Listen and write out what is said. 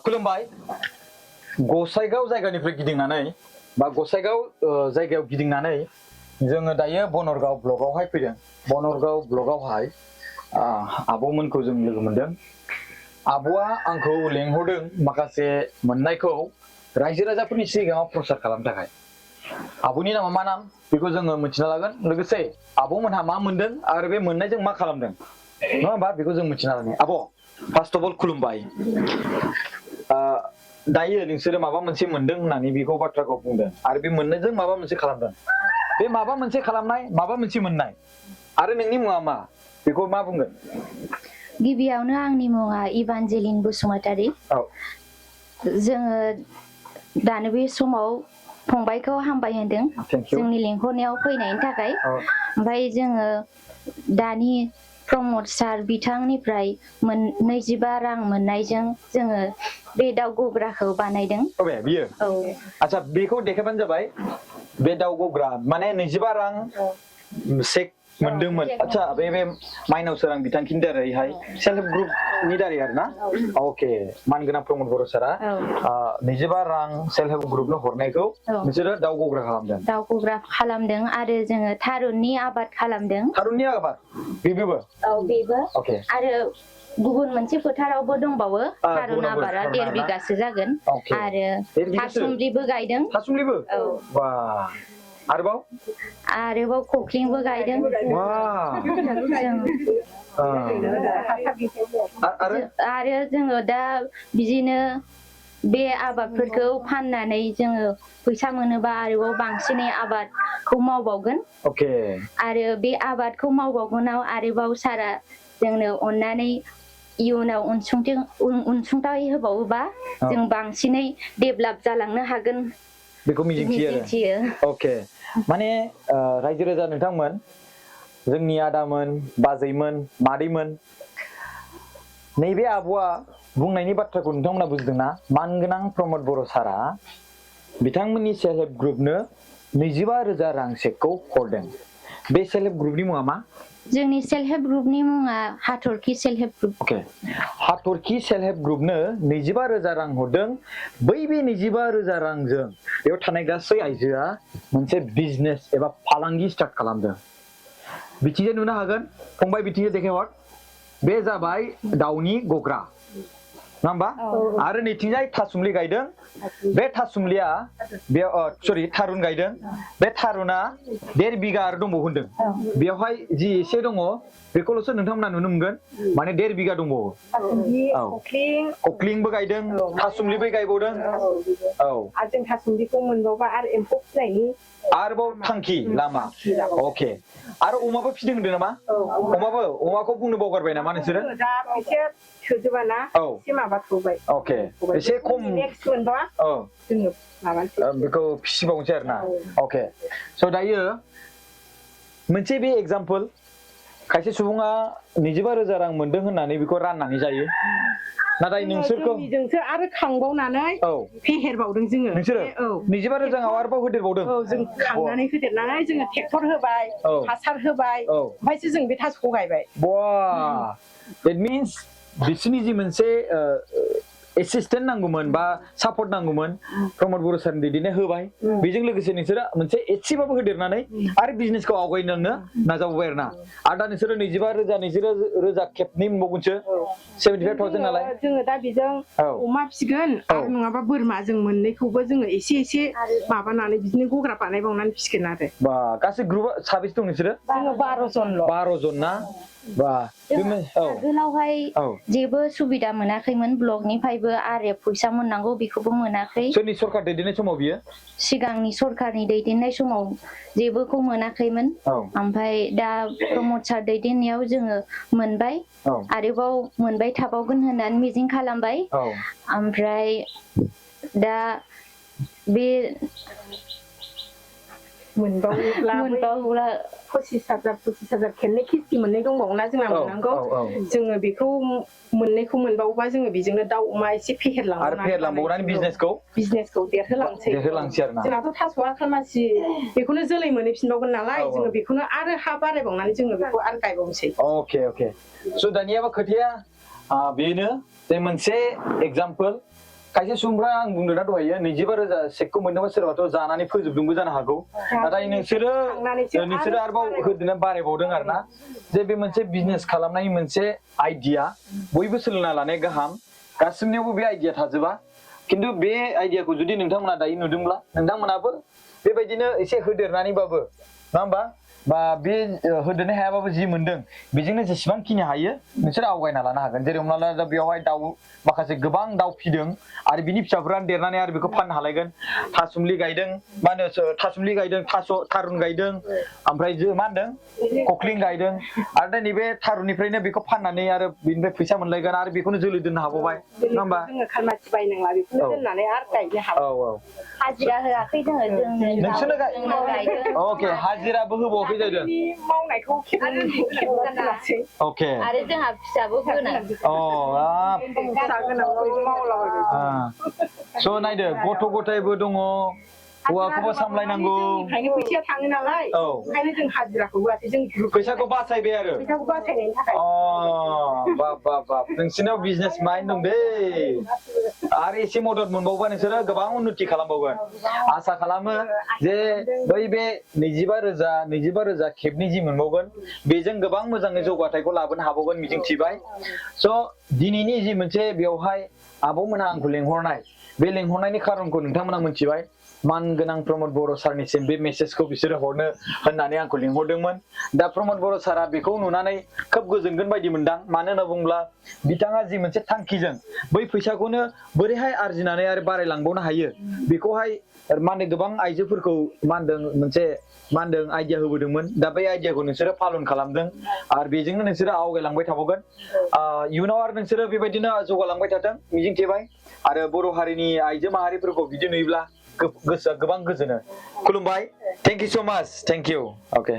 खुलुमबाय गसाइगाव जायगानिफ्राय गिदिंनानै बा गसाइगाव जायगायाव गिदिंनानै जोङो दायो बनरगाव ब्लकआवहाय फैदों। बनरगाव ब्लकआवहाय आब'मोनखौ जों लोगो मोनदों। आब'आ आंखौ लेंहरदों माखासे मोननायखौ रायजो राजाफोरनि सिगाङाव प्रसार खालामनो थाखाय। आब'नि नामा मा नाम बेखौ जोङो मिथिना लागोन। लोगोसे आब'मोनहा मा मोनदों आरो बे मोननायजों मा खालामदों नङा होमबा बेखौ जों मिथिना लागोन। आब' फार्स्ट अफ अल खुलुमबाय। दायो नोंसोरो माबा मोनसे मोनदों होननानै बेखौ बाथ्राखौ बुंदों आरो बे मोननायजों माबा मोनसे खालामदों। बे माबा मोनसे खालामनाय माबा मोनसे मोननाय आरो नोंनि मुङा मा बेखौ मा बुंगोन? गिबियावनो आंनि मुङा इभान्जेलिन बसुमतारी। जोङो दानो बे समाव फंबायखौ हामबाय होनदों जोंनि लेंहरनायाव फैनायनि थाखाय। ओमफ्राय जोङो दानि प्रमद सार बिथांनिफ्राय 25 रां मोननायजों जोङो बे दाउ गग्राखौ बानायदों। बियो आচ্ছা बेखौ देखायबानो जाबाय। बे दाउ गग्रा माने 25 रां चेक मोनदोंमोन। आচ্ছা बे माइनाव सोरां बिथांखिनि दारैहाय सेल्फ हेल्प ग्रुपनि दारै आरोना। अके मानगोनां प्रमद बर' सारा 25 रां सेल्फ हेल्प ग्रुपनो हरनायखौ नोंसोरो दाउ गग्रा खालामदों। दाउ गग्रा खालामदों आरो जोङो थारुननि आबाद खालामदों। थारुननि आबाद बेबो? औ बेबो। आरो गुबुन मोनसे फोथारावबो दंबावो थारुन आबादा 1.5 बिगासो जागोन। आरो थासुमलिबो गायदों। थासुमलिबो? औ बा आरोबाव खख्लिंबो गायदों। आरो जोङो दा बिदिनो बे आबादफोरखौ फाननानै जोङो फैसा मोनोबा आरोबाव बांसिनै आबादखौ मावबावगोन। आरो बे आबादखौ मावबावगोनाव आरोबाव सारा जोंनो अननानै इयुनाव अनसुंथाइ होबावोबा जों बांसिनै डेभेलप जालांनो हागोन बेखौ मिजिंथियो। अके माने रायजो राजा नोंथांमोन, जोंनि आदामोन, बाजैमोन, मादैमोन, नैबे आब'आ बुंनायनि बाथ्राखौ नोंथांमोना बुजिदोंना? मानगोनां प्रमद बर' सारा बिथांमोननि सेल्फ हेल्प ग्रुपनो 25,000 रां चेकखौ हरदों। बे सेल्फ हेल्प ग्रुपनि मुङा मा? जोंनि सेल्फ हेल्प ग्रुपनि मुङा हाथरखि सेल्फ हेल्प ग्रुप। हाथरखि सेल्फ हेल्प ग्रुपनो 25,000 रां हरदों। बे 25,000 रांजों बेयाव थानाय गासै आइजोआ मोनसे बिजनेस एबा फालांगि स्टार्ट खालामदों। बिथिंजाय नुनो हागोन फंबाय, बिथिंजाय देखायहर। बे जाबाय दाउनि गग्रा नङा होमबा? आरो नैथिंजाय थासुमलि गायदों। बे थासुमलिया थारुन गायदों। बे थारुना 1.5 बिगा आरो दंबावो होनदों। बेवहाय जि एसे दङ बेखौल'सो नोंथांमोना नुनो मोनगोन। माने 1.5 बिगा दंबावो। खख्लिंबो गायदों, थासुमलिबो गायबावदों। आरो जों थासुमलिखौ मोनबावबा आरो एम्फौ फिसिनायनि आरोबाव थांखि लामा। अके आरो अमाबो फिदों होनदों नामा? अमाखौ बुंनो बावगारबाय नामा नोंसोरो? दा एसे थोजोबाना एसे माबाथ'बाय। अके एसे खम नेक्स्ट मोनबा जोङो माबानोसै बेखौ फिसिबावनोसै आरोना। अके स' दायो मोनसे बे एग्जाम्पल, खायसे सुबुङा 25,000 रां मोनदों होननानै बेखौ राननानै जायो। नाथाय नोंसोरखौ जोंसो आरो खांबावनानै फेहेरबावदों जोङो। नोंसोरो 25,000 आव आरोबाव होदेरबावदों? जों खांनानै होदेरनानै जोङो ट्रेक्टर होबाय, हासार होबाय, ओमफ्रायसो जों बे थासखौ गायबाय। That means बिसोरनि जि मोनसे एसिस्टेन्ट नांगौमोन बा सापर्ट नांगौमोन प्रमद बर' सारनि दैदेननाय होबाय। बेजों लोगोसे नोंसोरो मोनसे एसेबाबो होदेरनानै आरो बिजनेसखौ आवगायलांनो नाजाबावबाय आरोना। आरो दा नोंसोरो 25,000 खेबनै मोनबावगोनसो 75,000 नालाय। जोङो दा बेजों अमा फिसिगोन आरो नङाबा बोरमा, जों मोननैखौबो जोङो एसे एसे माबानानै बिदिनो गग्रा बानायबावनानै फिसिगोन आरो। गासै ग्रुपआ साबेसे दं नोंसोरो? जोङो 12 जनल'। 12 जन ना? आगोलावहाय जेबो सुबिदा मोनाखैमोन ब्लकनिफ्रायबो आरो फैसा मोननांगौ बेखौबो मोनाखै। सोरनि सरकार दैदेननाय समाव बियो? सिगांनि सरकारनि दैदेननाय समाव जेबोखौ मोनाखैमोन। ओमफ्राय दा प्रमद सार दैदेननायाव जोङो मोनबाय। आरोबाव मोनबाय थाबावगोन होननानै मिजिं खालामबाय। ओमफ्राय दा बे मोनबावोब्ला 25,000 खेबनै किस्ति मोननै दंबावोना जोंना मोननांगौ। जोङो बेखौ मोननैखौ मोनबावोबा जोङो बेजोंनो दाउ अमा एसे फेहेरलांबावनानै बिजनेसखौ देरहोलांसै आरोना। जोंनाथ' थास'आ खालमासि बेखौनो जोलै मोनहैफिनबावगोन नालाय, जोङो बेखौनो आरो हा बारायबावनानै जोङो बेखौ आरो गायबावनोसै। अके स' दानियाबा खोथाया बेनो जे मोनसे एग्जाम्पल खायसे सुबुंफ्रा आं बुंदोंना दहायो 25,000 चेकखौ मोनदोंबा सोरबाथ' जानानै फोजोबदोंबो जानो हागौ नाथाय नोंसोरो आरोबाव होदेरना बारायबावदों आरोना जे बे मोनसे बिजनेस खालामनायनि मोनसे आइडिया बयबो सोलोंना लानाया गाहाम गासिबनियावबो बे आइडिया थाजोबा खिन्थु बे आइडियाखौ जुदि नोंथांमोना दायो नुदोंब्ला नोंथांमोनाबो बेबायदिनो एसे होदेरनानैबाबो नङा होमबा बा बे होदेरनो हायाबाबो जि मोनदों बेजोंनो जेसेबांखिनि हायो नोंसोर आवगायना लानो हागोन जेरै हमना ला बेवहाय दाउ माखासे गोबां दाउ फिदों आरो बिनि फिसाफोरा देरनानै आरो बेखौ फाननो हालायगोन थासुमलि गायदों मा होनो थासुमलि गायदों थारुन गायदों ओमफ्राय मा होनदों कखलिं गायदों आरो दा नैबे थारुननिफ्रायनो बेखौ फाननानै आरो बिनिफ्राय फैसा मोनलायगोन आरो बेखौनो जोलै दोननो हाबावबाय नङा होमबा जोङो खालमासि बायनांला बेखौनो दोननानै आरो गायनो हाबाय हाजिरा होआखै जोङो नोंसोरनो गायदों अके हाजिराबो होबावाखै जादों मावनायखौ खेबनानै अके आरो जोंहा फिसाबो गोनां स' नायदो गथ' गथायबो दङ हौवाखौबो सामलायनांगौ ओंखायनो फैसाया थाङो नालाय ओंखायनो जों हाजिराखौ होआसै जों फैसाखौ बासायबाय आरो फैसाखौ बासायनायनि थाखाय बाब नोंसिनाव बिजनेस माइन्ड दं दे आरो एसे मदद मोनबावबा नोंसोरो गोबां उन्नति खालामबावगोन आसा खालामो जे बै बे 25,000 खेबनि जि मोनबावगोन बेजों गोबां मोजाङै जौगाथायखौ लाबोनो हाबावगोन मिजिंथिबाय स' दिनैनि जि मोनसे बेवहाय आब'मोनहा आंखौ लेंहरनाय बे लेंहरनायनि खारनखौ नोंथांमोना मिथिबाय मानगोनां प्रमद बर' सारनिसिम बे मेसेजखौ बिसोरो हरनो होननानै आंखौ लिंहरदोंमोन दा प्रमद बर' सारा बेखौ नुनानै खोब गोजोनगोन बायदि मोनदां मानो होनना बुङोब्ला बिथाङा जि मोनसे थांखिजों बै फैसाखौनो बोरैहाय आरजिनानै आरो बारायलांबावनो हायो बेखौहाय मा होनो गोबां आइजोफोरखौ मा होनदों मोनसे मा होनदों आइडिया होबोदोंमोन दा बै आइडियाखौ नोंसोरो पालन खालामदों आरो बेजोंनो नोंसोरो आवगायलांबाय थाबावगोन इयुनाव आरो नोंसोरो बेबायदिनो जौगालांबाय थाथों मिजिंथिबाय आरो बर' हारिनि आइजो माहारिफोरखौ बिदि नुयोब्ला गोसोआ गोबां गोजोनो खुलुमबाय थेंक इउ स' माच थेंक इउ अके